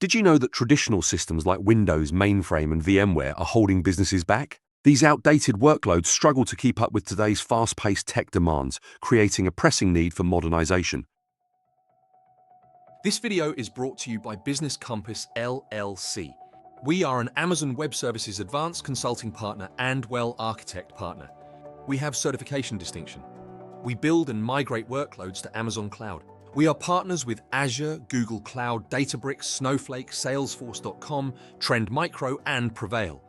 Did you know that traditional systems like Windows, Mainframe, and VMware are holding businesses back? These outdated workloads struggle to keep up with today's fast-paced tech demands, creating a pressing need for modernization. This video is brought to you by Business Compass LLC. We are an Amazon Web Services Advanced Consulting Partner and WELL Architect Partner. We have certification distinction. We build and migrate workloads to Amazon Cloud. We are partners with Azure, Google Cloud, Databricks, Snowflake, Salesforce.com, Trend Micro, and Prevail.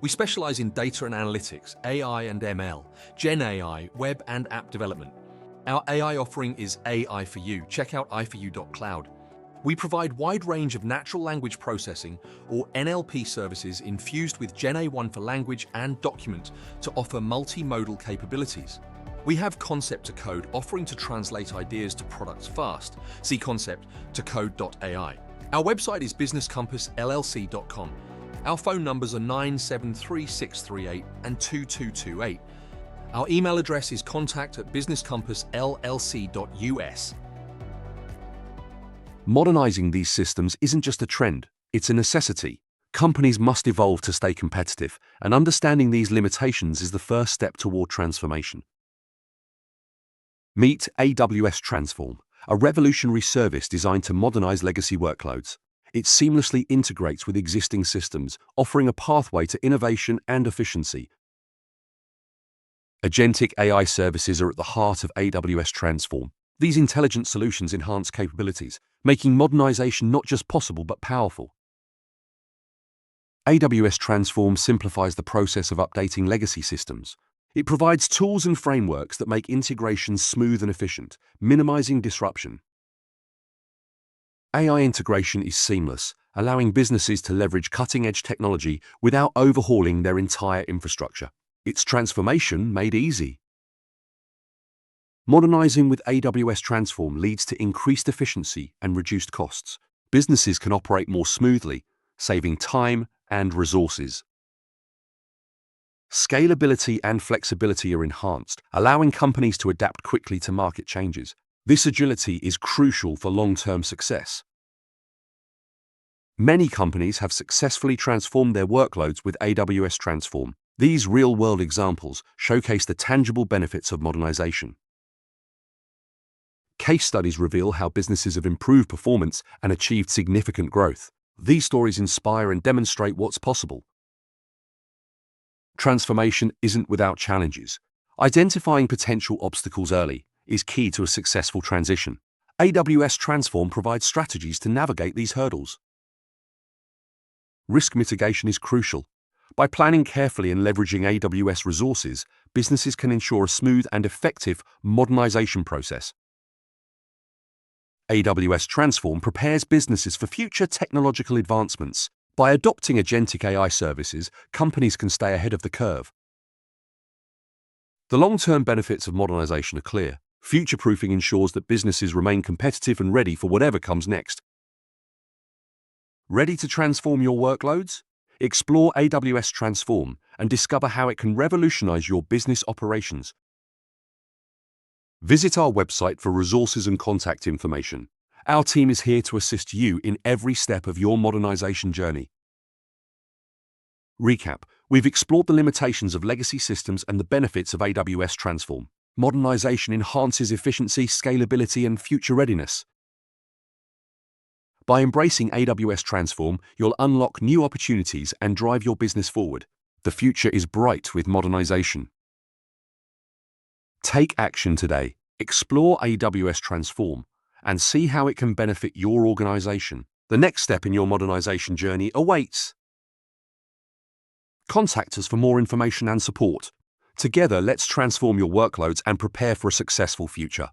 We specialize in data and analytics, AI and ML, Gen AI, web and app development. Our AI offering is AI for You. Check out iforyou.cloud. We provide wide range of natural language processing or NLP services infused with Gen A1 for language and document to offer multimodal capabilities. We have Concept to Code offering to translate ideas to products fast. See concept to code.ai. Our website is businesscompassllc.com. Our phone numbers are 973-638 and 2228. Our email address is contact@businesscompassllc.us. Modernizing these systems isn't just a trend, it's a necessity. Companies must evolve to stay competitive, and understanding these limitations is the first step toward transformation. Meet AWS Transform, a revolutionary service designed to modernize legacy workloads. It seamlessly integrates with existing systems, offering a pathway to innovation and efficiency. Agentic AI services are at the heart of AWS Transform. These intelligent solutions enhance capabilities, making modernization not just possible but powerful. AWS Transform simplifies the process of updating legacy systems. It provides tools and frameworks that make integrations smooth and efficient, minimizing disruption. AI integration is seamless, allowing businesses to leverage cutting-edge technology without overhauling their entire infrastructure. It's transformation made easy. Modernizing with AWS Transform leads to increased efficiency and reduced costs. Businesses can operate more smoothly, saving time and resources. Scalability and flexibility are enhanced, allowing companies to adapt quickly to market changes. This agility is crucial for long-term success. Many companies have successfully transformed their workloads with AWS Transform. These real-world examples showcase the tangible benefits of modernization. Case studies reveal how businesses have improved performance and achieved significant growth. These stories inspire and demonstrate what's possible. Transformation isn't without challenges. Identifying potential obstacles early is key to a successful transition. AWS Transform provides strategies to navigate these hurdles. Risk mitigation is crucial. By planning carefully and leveraging AWS resources, businesses can ensure a smooth and effective modernization process. AWS Transform prepares businesses for future technological advancements. By adopting agentic AI services, companies can stay ahead of the curve. The long-term benefits of modernization are clear. Future-proofing ensures that businesses remain competitive and ready for whatever comes next. Ready to transform your workloads? Explore AWS Transform and discover how it can revolutionize your business operations. Visit our website for resources and contact information. Our team is here to assist you in every step of your modernization journey. Recap: we've explored the limitations of legacy systems and the benefits of AWS Transform. Modernization enhances efficiency, scalability, and future readiness. By embracing AWS Transform, you'll unlock new opportunities and drive your business forward. The future is bright with modernization. Take action today. Explore AWS Transform and see how it can benefit your organization. The next step in your modernization journey awaits. Contact us for more information and support. Together, let's transform your workloads and prepare for a successful future.